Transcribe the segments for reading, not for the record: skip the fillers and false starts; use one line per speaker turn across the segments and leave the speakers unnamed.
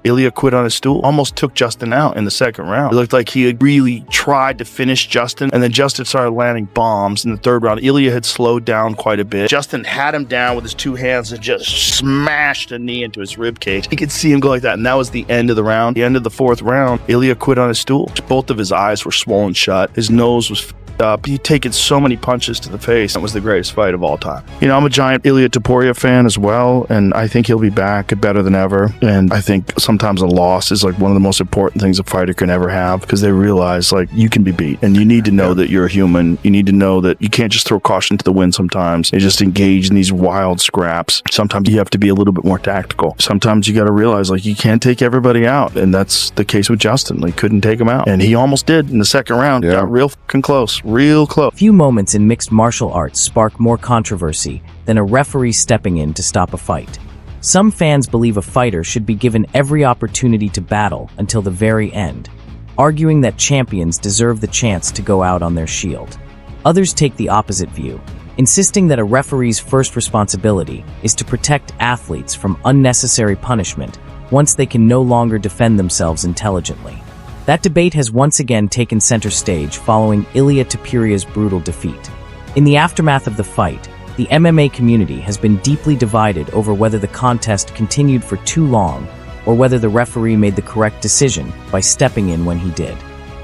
Ilia quit on his stool, almost took Justin out in the second round. It looked like he had really tried to finish Justin, and then Justin started landing bombs in the third round. Ilia had slowed down quite a bit. Justin had him down with his two hands and just smashed a knee into his rib cage. You could see him go like that, and that was the end of the round. The end of the fourth round, Ilia quit on his stool. Both of his eyes were swollen shut. His nose was up. He'd taken so many punches to the face. That was the greatest fight of all time. You know, I'm a giant Ilia Topuria fan as well, and I think he'll be back better than ever. And I think sometimes a loss is like one of the most important things a fighter can ever have, because they realize like you can be beat, and you need to know that you're a human. You need to know that you can't just throw caution to the wind sometimes. You just engage in these wild scraps. Sometimes you have to be a little bit more tactical. Sometimes you got to realize like you can't take everybody out, and that's the case with Justin. Like, couldn't take him out, and he almost did in the second round. Got real fucking close. Real close.
Few moments in mixed martial arts spark more controversy than a referee stepping in to stop a fight. Some fans believe a fighter should be given every opportunity to battle until the very end, arguing that champions deserve the chance to go out on their shield. Others take the opposite view, insisting that a referee's first responsibility is to protect athletes from unnecessary punishment once they can no longer defend themselves intelligently. That debate has once again taken center stage following Ilia Topuria's brutal defeat. In the aftermath of the fight, the MMA community has been deeply divided over whether the contest continued for too long or whether the referee made the correct decision by stepping in when he did.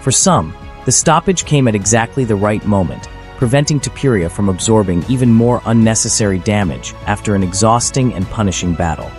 For some, the stoppage came at exactly the right moment, preventing Topuria from absorbing even more unnecessary damage after an exhausting and punishing battle.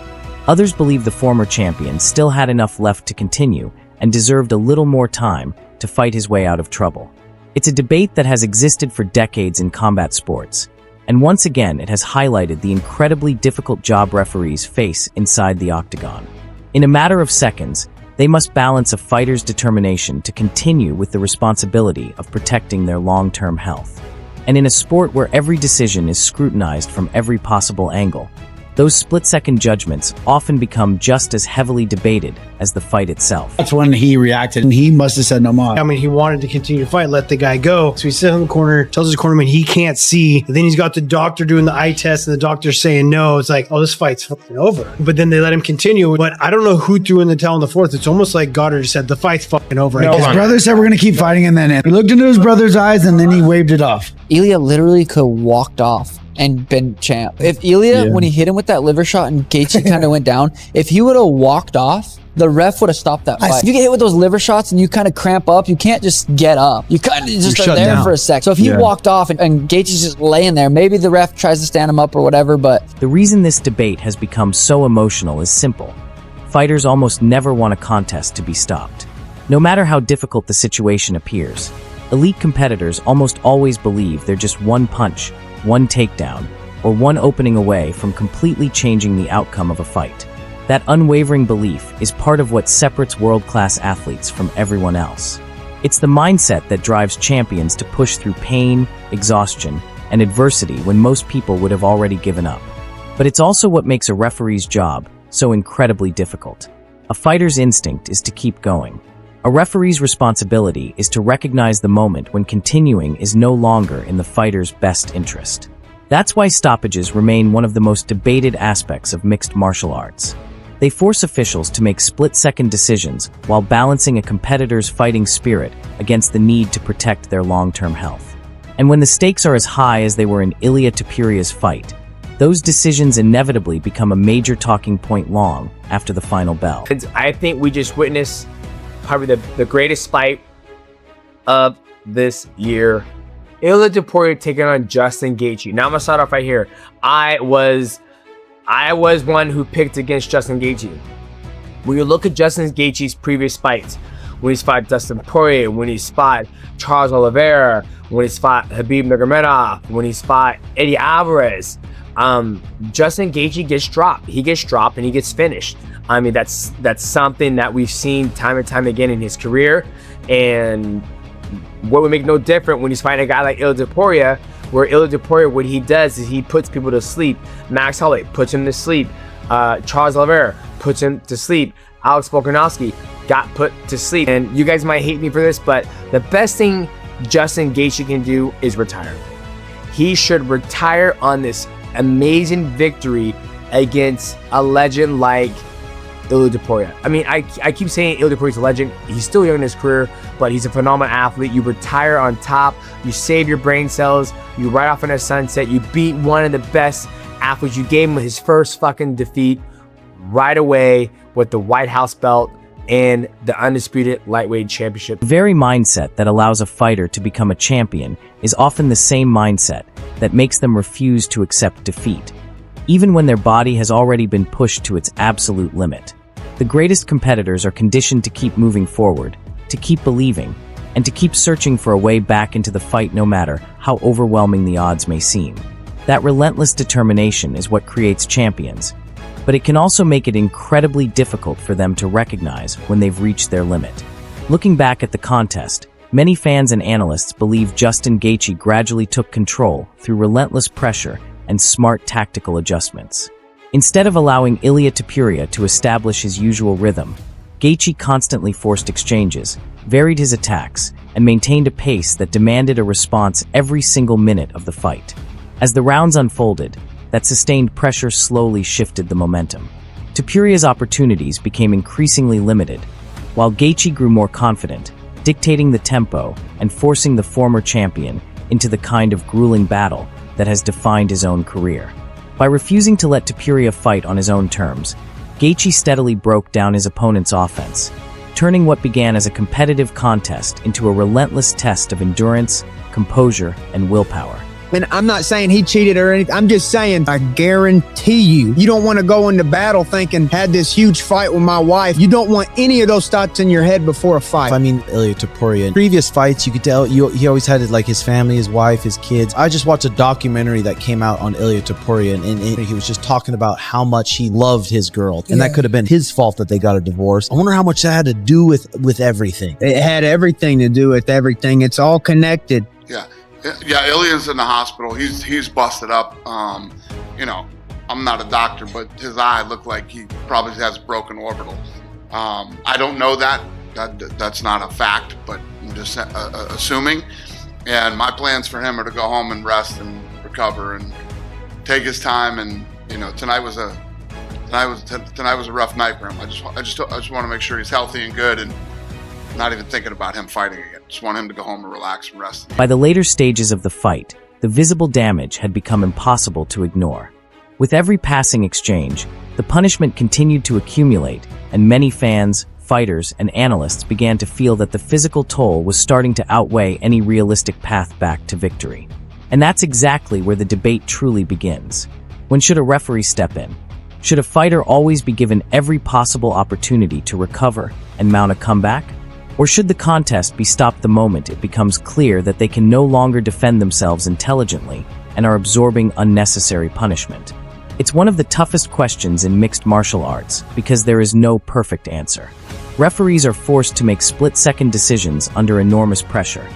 Others believe the former champion still had enough left to continue and deserved a little more time to fight his way out of trouble. It's a debate that has existed for decades in combat sports, and once again it has highlighted the incredibly difficult job referees face inside the octagon. In a matter of seconds, they must balance a fighter's determination to continue with the responsibility of protecting their long-term health. And in a sport where every decision is scrutinized from every possible angle, those split-second judgments often become just as heavily debated as the fight itself.
That's when he reacted, and he must have said no more.
I mean, he wanted to continue to fight, let the guy go. So he sits in the corner, tells his cornerman he can't see. And then he's got the doctor doing the eye test, and the doctor's saying no. It's like, oh, this fight's fucking over. But then they let him continue. But I don't know who threw in the towel in the fourth. It's almost like Goddard said, the fight's fucking over.
No, his brother said we're going to keep fighting, and then he looked into his brother's eyes, and then he waved it off.
Ilia literally could have walked off and been champ. If Ilia, when he hit him with that liver shot and Gaethje kind of went down, if he would have walked off, the ref would have stopped that fight. If you get hit with those liver shots and you kind of cramp up, you can't just get up. You kind of just are there for a sec. So if he walked off and Gaethje's just laying there, maybe the ref tries to stand him up or whatever, but...
The reason this debate has become so emotional is simple. Fighters almost never want a contest to be stopped. No matter how difficult the situation appears, elite competitors almost always believe they're just one punch, one takedown, or one opening away from completely changing the outcome of a fight. That unwavering belief is part of what separates world-class athletes from everyone else. It's the mindset that drives champions to push through pain, exhaustion, and adversity when most people would have already given up. But it's also what makes a referee's job so incredibly difficult. A fighter's instinct is to keep going. A referee's responsibility is to recognize the moment when continuing is no longer in the fighter's best interest. That's why stoppages remain one of the most debated aspects of mixed martial arts. They force officials to make split-second decisions while balancing a competitor's fighting spirit against the need to protect their long-term health. And when the stakes are as high as they were in Ilia Topuria's fight, those decisions inevitably become a major talking point long after the final bell.
I think we just witnessed probably the greatest fight of this year. Ilia Topuria taking on Justin Gaethje. Now I'm gonna start off right here. I was one who picked against Justin Gaethje. When you look at Justin Gaethje's previous fights, when he's fought Dustin Poirier, when he's fought Charles Oliveira, when he's fought Khabib Nurmagomedov, when he's fought Eddie Alvarez, Justin Gaethje gets dropped. He gets dropped and he gets finished. I mean, that's something that we've seen time and time again in his career. And what would make no different when he's fighting a guy like Ilia Topuria, where Ilia Topuria, what he does is he puts people to sleep. Max Holloway puts him to sleep. Charles Oliveira puts him to sleep. Alex Volkanovski got put to sleep. And you guys might hate me for this, but the best thing Justin Gaethje can do is retire. He should retire on this amazing victory against a legend like Ilia Topuria. I mean, I keep saying Ilia Topuria's a legend. He's still young in his career, but he's a phenomenal athlete. You retire on top. You save your brain cells. You ride off in a sunset. You beat one of the best athletes. You gave him his first fucking defeat right away with the White House belt and the undisputed lightweight championship.
The very mindset that allows a fighter to become a champion is often the same mindset that makes them refuse to accept defeat, even when their body has already been pushed to its absolute limit. The greatest competitors are conditioned to keep moving forward, to keep believing, and to keep searching for a way back into the fight no matter how overwhelming the odds may seem. That relentless determination is what creates champions, but it can also make it incredibly difficult for them to recognize when they've reached their limit. Looking back at the contest, many fans and analysts believe Justin Gaethje gradually took control through relentless pressure and smart tactical adjustments. Instead of allowing Ilia Topuria to establish his usual rhythm, Gaethje constantly forced exchanges, varied his attacks, and maintained a pace that demanded a response every single minute of the fight. As the rounds unfolded, that sustained pressure slowly shifted the momentum. Topuria's opportunities became increasingly limited, while Gaethje grew more confident, dictating the tempo and forcing the former champion into the kind of grueling battle that has defined his own career. By refusing to let Topuria fight on his own terms, Gaethje steadily broke down his opponent's offense, turning what began as a competitive contest into a relentless test of endurance, composure, and willpower.
And I'm not saying he cheated or anything. I'm just saying, I guarantee you don't want to go into battle thinking, had this huge fight with my wife. You don't want any of those thoughts in your head before a fight.
I mean, Ilia Topuria, in previous fights, you could tell he always had like his family, his wife, his kids. I just watched a documentary that came out on Ilia Topuria, and he was just talking about how much he loved his girl. And that could have been his fault that they got a divorce. I wonder how much that had to do with everything.
It had everything to do with everything. It's all connected.
Yeah, Ilia's in the hospital. He's busted up. You know, I'm not a doctor, but his eye looked like he probably has broken orbital. I don't know that's not a fact, but I'm just assuming. And my plans for him are to go home and rest and recover and take his time. And you know, tonight was a rough night for him. I just want to make sure he's healthy and good, and not even thinking about him fighting again. Just want him to go home and relax and rest.
By the later stages of the fight, the visible damage had become impossible to ignore. With every passing exchange, the punishment continued to accumulate, and many fans, fighters, and analysts began to feel that the physical toll was starting to outweigh any realistic path back to victory. And that's exactly where the debate truly begins. When should a referee step in? Should a fighter always be given every possible opportunity to recover and mount a comeback? Or should the contest be stopped the moment it becomes clear that they can no longer defend themselves intelligently and are absorbing unnecessary punishment? It's one of the toughest questions in mixed martial arts because there is no perfect answer. Referees are forced to make split-second decisions under enormous pressure,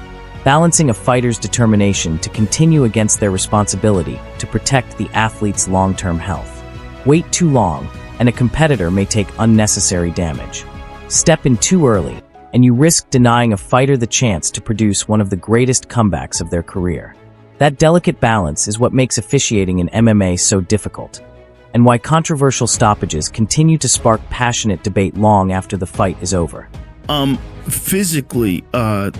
balancing a fighter's determination to continue against their responsibility to protect the athlete's long-term health. Wait too long, and a competitor may take unnecessary damage. Step in too early, and you risk denying a fighter the chance to produce one of the greatest comebacks of their career. That delicate balance is what makes officiating in MMA so difficult, and why controversial stoppages continue to spark passionate debate long after the fight is over.
Physically, now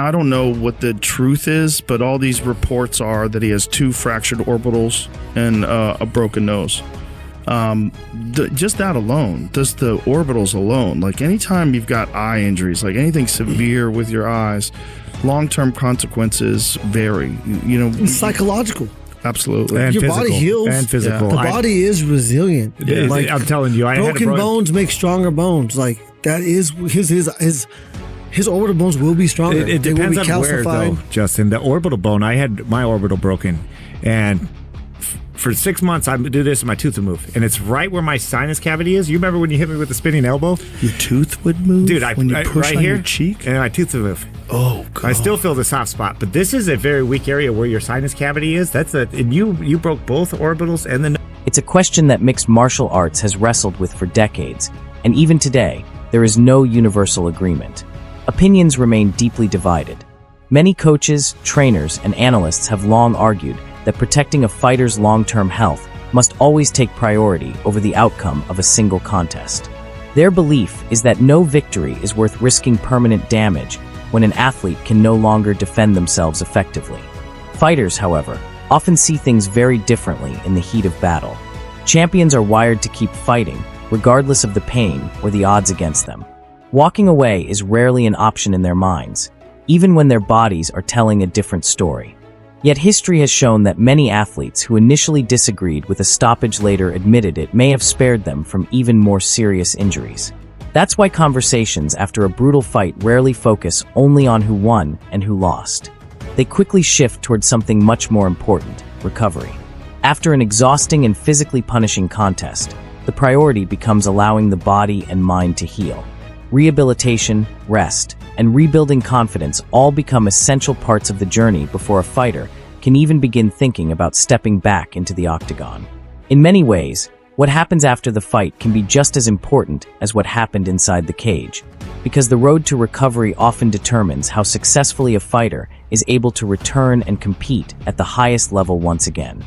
I don't know what the truth is, but all these reports are that he has 2 fractured orbitals and a broken nose. Just that alone, just the orbitals alone, like anytime you've got eye injuries, like anything severe with your eyes, long-term consequences vary. You know,
it's psychological.
Absolutely.
And your body heals.
And physical.
The body is resilient.
Like, I'm telling you,
broken bones make stronger bones. Like that is his orbital bones will be stronger.
It depends on where, though, Justin. The orbital bone, I had my orbital broken, and for 6 months, I do this and my tooth would move. And it's right where my sinus cavity is. You remember when you hit me with the spinning elbow?
Your tooth would move?
Dude,
when you push
right
on
here,
your cheek?
And my tooth would move.
Oh, God.
I still feel the soft spot. But this is a very weak area where your sinus cavity is. And you broke both orbitals and the...
It's a question that mixed martial arts has wrestled with for decades. And even today, there is no universal agreement. Opinions remain deeply divided. Many coaches, trainers, and analysts have long argued that protecting a fighter's long-term health must always take priority over the outcome of a single contest. Their belief is that no victory is worth risking permanent damage when an athlete can no longer defend themselves effectively. Fighters, however, often see things very differently in the heat of battle. Champions are wired to keep fighting, regardless of the pain or the odds against them. Walking away is rarely an option in their minds, even when their bodies are telling a different story. Yet history has shown that many athletes who initially disagreed with a stoppage later admitted it may have spared them from even more serious injuries. That's why conversations after a brutal fight rarely focus only on who won and who lost. They quickly shift towards something much more important: recovery. After an exhausting and physically punishing contest, the priority becomes allowing the body and mind to heal. Rehabilitation, rest, and rebuilding confidence all become essential parts of the journey before a fighter can even begin thinking about stepping back into the octagon. In many ways, what happens after the fight can be just as important as what happened inside the cage, because the road to recovery often determines how successfully a fighter is able to return and compete at the highest level once again.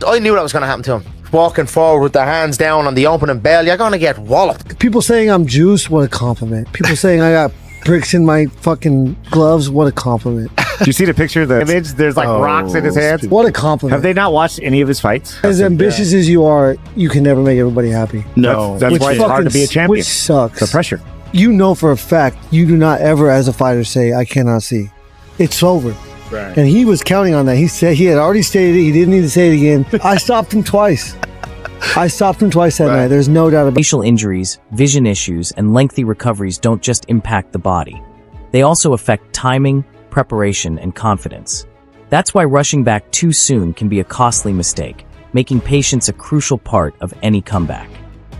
I knew that was going to happen to him. Walking forward with their hands down on the opening bell, you're going to get walloped.
People saying I'm juiced, what a compliment. People saying I got bricks in my fucking gloves, what a compliment.
Do you see the picture of the image? There's like rocks in his hands.
What a compliment.
Have they not watched any of his fights?
As ambitious as you are, you can never make everybody happy.
No.
That's why it's hard to be a champion.
Which sucks.
The pressure.
You know for a fact, you do not ever as a fighter say, I cannot see. It's over.
Right.
And he was counting on that. He said he had already stated it. He didn't need to say it again. I stopped him twice. That night. There's no doubt about it.
Facial injuries, vision issues, and lengthy recoveries don't just impact the body. They also affect timing, preparation, and confidence. That's why rushing back too soon can be a costly mistake, making patience a crucial part of any comeback.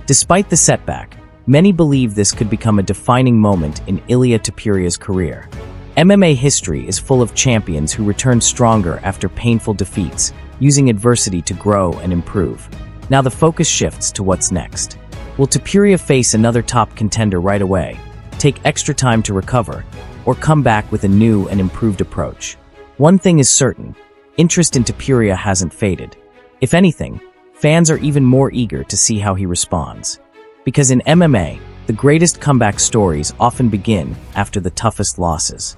Despite the setback, many believe this could become a defining moment in Ilia Topuria's career. MMA history is full of champions who return stronger after painful defeats, using adversity to grow and improve. Now the focus shifts to what's next. Will Topuria face another top contender right away, take extra time to recover, or come back with a new and improved approach? One thing is certain: interest in Topuria hasn't faded. If anything, fans are even more eager to see how he responds. Because in MMA, the greatest comeback stories often begin after the toughest losses.